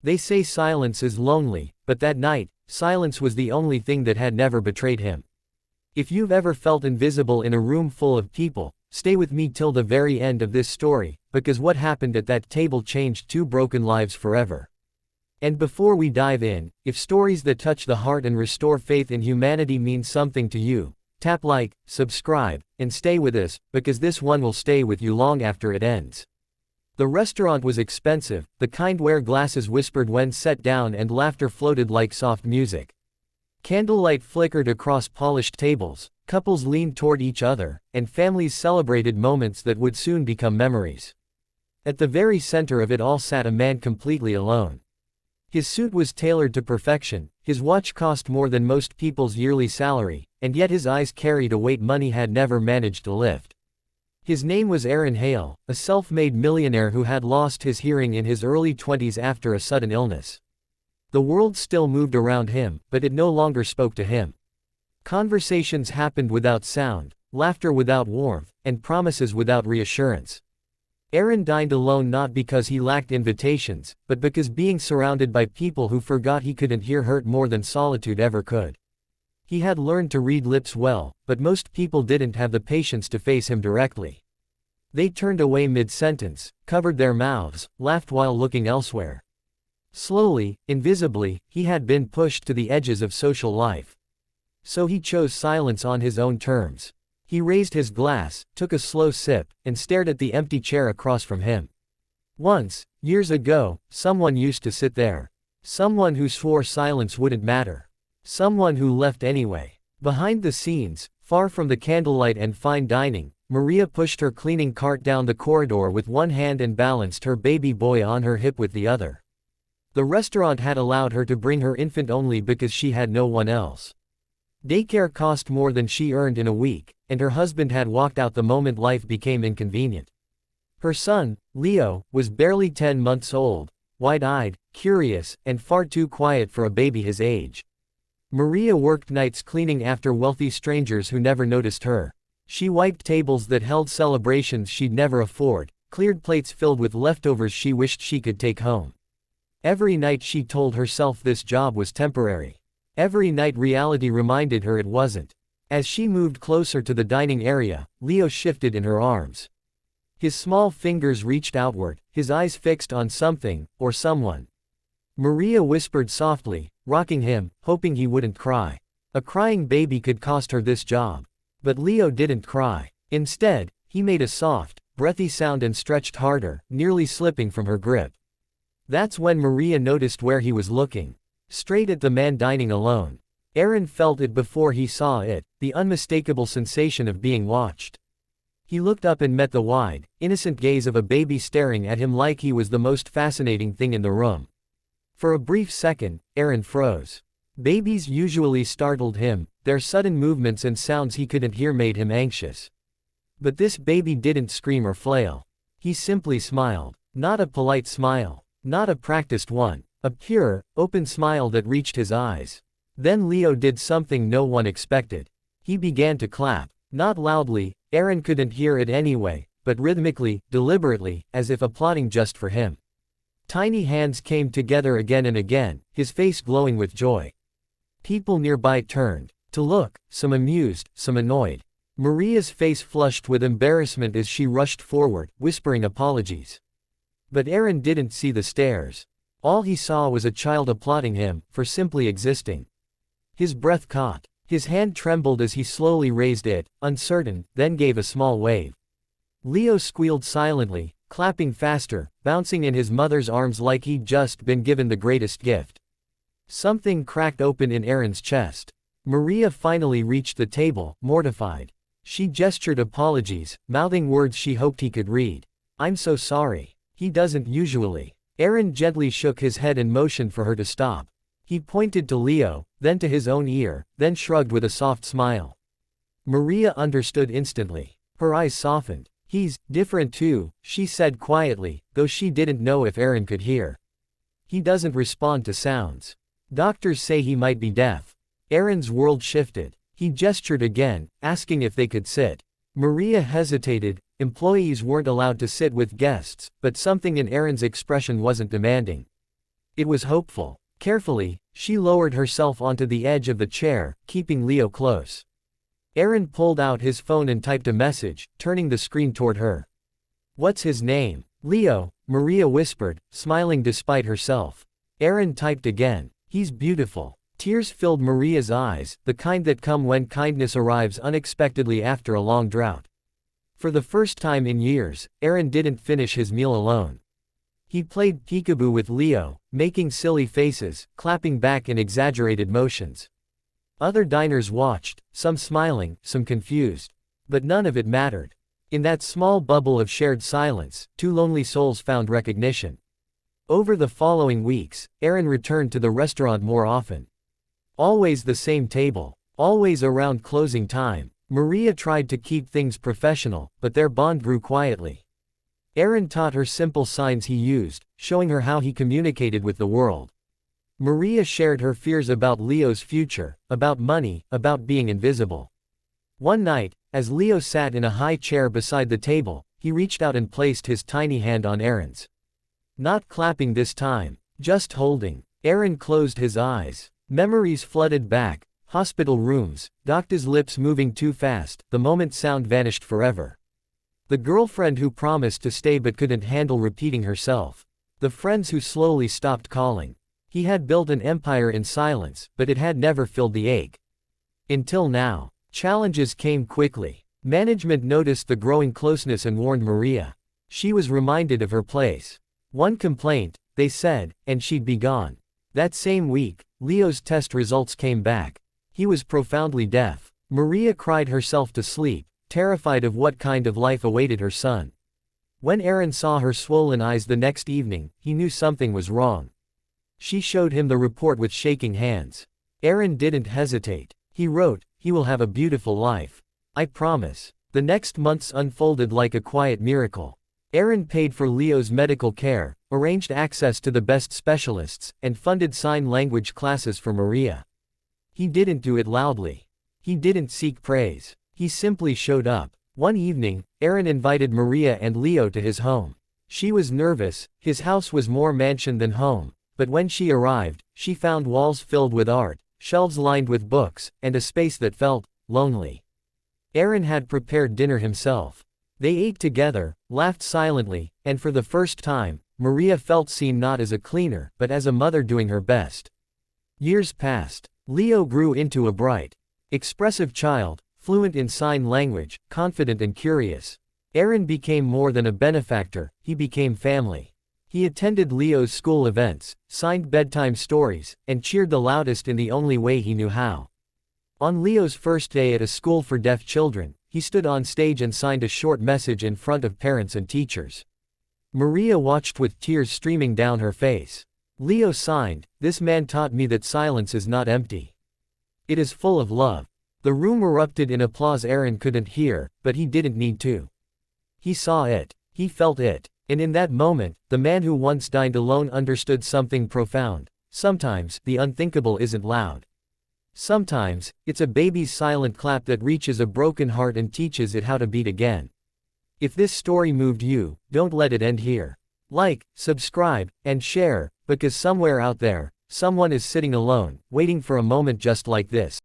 They say silence is lonely, but that night, silence was the only thing that had never betrayed him. If you've ever felt invisible in a room full of people, stay with me till the very end of this story, because what happened at that table changed two broken lives forever. And before we dive in, if stories that touch the heart and restore faith in humanity mean something to you, tap like, subscribe, and stay with us, because this one will stay with you long after it ends. The restaurant was expensive, the kind where glasses whispered when set down and laughter floated like soft music. Candlelight flickered across polished tables, couples leaned toward each other, and families celebrated moments that would soon become memories. At the very center of it all sat a man completely alone. His suit was tailored to perfection, his watch cost more than most people's yearly salary, and yet his eyes carried a weight money had never managed to lift. His name was Aaron Hale, a self-made millionaire who had lost his hearing in his early 20s after a sudden illness. The world still moved around him, but it no longer spoke to him. Conversations happened without sound, laughter without warmth, and promises without reassurance. Aaron dined alone not because he lacked invitations, but because being surrounded by people who forgot he couldn't hear hurt more than solitude ever could. He had learned to read lips well, but most people didn't have the patience to face him directly. They turned away mid-sentence, covered their mouths, laughed while looking elsewhere. Slowly, invisibly, he had been pushed to the edges of social life. So he chose silence on his own terms. He raised his glass, took a slow sip, and stared at the empty chair across from him. Once, years ago, someone used to sit there. Someone who swore silence wouldn't matter. Someone who left anyway. Behind the scenes, far from the candlelight and fine dining, Maria pushed her cleaning cart down the corridor with one hand and balanced her baby boy on her hip with the other. The restaurant had allowed her to bring her infant only because she had no one else. Daycare cost more than she earned in a week, and her husband had walked out the moment life became inconvenient. Her son, Leo, was barely 10 months old, wide-eyed, curious, and far too quiet for a baby his age. Maria worked nights cleaning after wealthy strangers who never noticed her. She wiped tables that held celebrations she'd never afford, cleared plates filled with leftovers she wished she could take home. Every night she told herself this job was temporary. Every night reality reminded her it wasn't. As she moved closer to the dining area, Leo shifted in her arms. His small fingers reached outward, his eyes fixed on something, or someone. Maria whispered softly, rocking him, hoping he wouldn't cry. A crying baby could cost her this job. But Leo didn't cry. Instead, he made a soft, breathy sound and stretched harder, nearly slipping from her grip. That's when Maria noticed where he was looking. Straight at the man dining alone. Aaron felt it before he saw it, the unmistakable sensation of being watched. He looked up and met the wide, innocent gaze of a baby staring at him like he was the most fascinating thing in the room. For a brief second, Aaron froze. Babies usually startled him, their sudden movements and sounds he couldn't hear made him anxious. But this baby didn't scream or flail. He simply smiled. Not a polite smile. Not a practiced one. A pure, open smile that reached his eyes. Then Leo did something no one expected. He began to clap. Not loudly, Aaron couldn't hear it anyway, but rhythmically, deliberately, as if applauding just for him. Tiny hands came together again and again, his face glowing with joy. People nearby turned to look, some amused, some annoyed. Maria's face flushed with embarrassment as she rushed forward, whispering apologies. But Aaron didn't see the stares. All he saw was a child applauding him for simply existing. His breath caught. His hand trembled as he slowly raised it, uncertain, then gave a small wave. Leo squealed silently, clapping faster, bouncing in his mother's arms like he'd just been given the greatest gift. Something cracked open in Aaron's chest. Maria finally reached the table, mortified. She gestured apologies, mouthing words she hoped he could read. "I'm so sorry. He doesn't usually." Aaron gently shook his head and motioned for her to stop. He pointed to Leo, then to his own ear, then shrugged with a soft smile. Maria understood instantly. Her eyes softened. "He's different too," she said quietly, though she didn't know if Aaron could hear. "He doesn't respond to sounds. Doctors say he might be deaf." Aaron's world shifted. He gestured again, asking if they could sit. Maria hesitated. Employees weren't allowed to sit with guests, but something in Aaron's expression wasn't demanding. It was hopeful. Carefully, she lowered herself onto the edge of the chair, keeping Leo close. Aaron pulled out his phone and typed a message, turning the screen toward her. "What's his name?" "Leo," Maria whispered, smiling despite herself. Aaron typed again. "He's beautiful." Tears filled Maria's eyes, the kind that come when kindness arrives unexpectedly after a long drought. For the first time in years, Aaron didn't finish his meal alone. He played peekaboo with Leo, making silly faces, clapping back in exaggerated motions. Other diners watched, some smiling, some confused. But none of it mattered. In that small bubble of shared silence, two lonely souls found recognition. Over the following weeks, Aaron returned to the restaurant more often. Always the same table. Always around closing time. Maria tried to keep things professional, but their bond grew quietly. Aaron taught her simple signs he used, showing her how he communicated with the world. Maria shared her fears about Leo's future, about money, about being invisible. One night, as Leo sat in a high chair beside the table, he reached out and placed his tiny hand on Aaron's. Not clapping this time, just holding. Aaron closed his eyes. Memories flooded back. Hospital rooms, doctor's lips moving too fast, the moment sound vanished forever. The girlfriend who promised to stay but couldn't handle repeating herself. The friends who slowly stopped calling. He had built an empire in silence, but it had never filled the ache. Until now. Challenges came quickly. Management noticed the growing closeness and warned Maria. She was reminded of her place. One complaint, they said, and she'd be gone. That same week, Leo's test results came back. He was profoundly deaf. Maria cried herself to sleep, terrified of what kind of life awaited her son. When Aaron saw her swollen eyes the next evening, he knew something was wrong. She showed him the report with shaking hands. Aaron didn't hesitate. He wrote, "He will have a beautiful life. I promise." The next months unfolded like a quiet miracle. Aaron paid for Leo's medical care, arranged access to the best specialists, and funded sign language classes for Maria. He didn't do it loudly. He didn't seek praise. He simply showed up. One evening, Aaron invited Maria and Leo to his home. She was nervous. His house was more mansion than home. But when she arrived, she found walls filled with art, shelves lined with books, and a space that felt lonely. Aaron had prepared dinner himself. They ate together, laughed silently, and for the first time, Maria felt seen not as a cleaner, but as a mother doing her best. Years passed. Leo grew into a bright, expressive child, fluent in sign language, confident and curious. Aaron became more than a benefactor, he became family. He attended Leo's school events, signed bedtime stories, and cheered the loudest in the only way he knew how. On Leo's first day at a school for deaf children, he stood on stage and signed a short message in front of parents and teachers. Maria watched with tears streaming down her face. Leo signed, "This man taught me that silence is not empty. It is full of love." The room erupted in applause. Aaron couldn't hear, but he didn't need to. He saw it. He felt it. And in that moment, the man who once dined alone understood something profound. Sometimes, the unthinkable isn't loud. Sometimes, it's a baby's silent clap that reaches a broken heart and teaches it how to beat again. If this story moved you, don't let it end here. Like, subscribe, and share, because somewhere out there, someone is sitting alone, waiting for a moment just like this.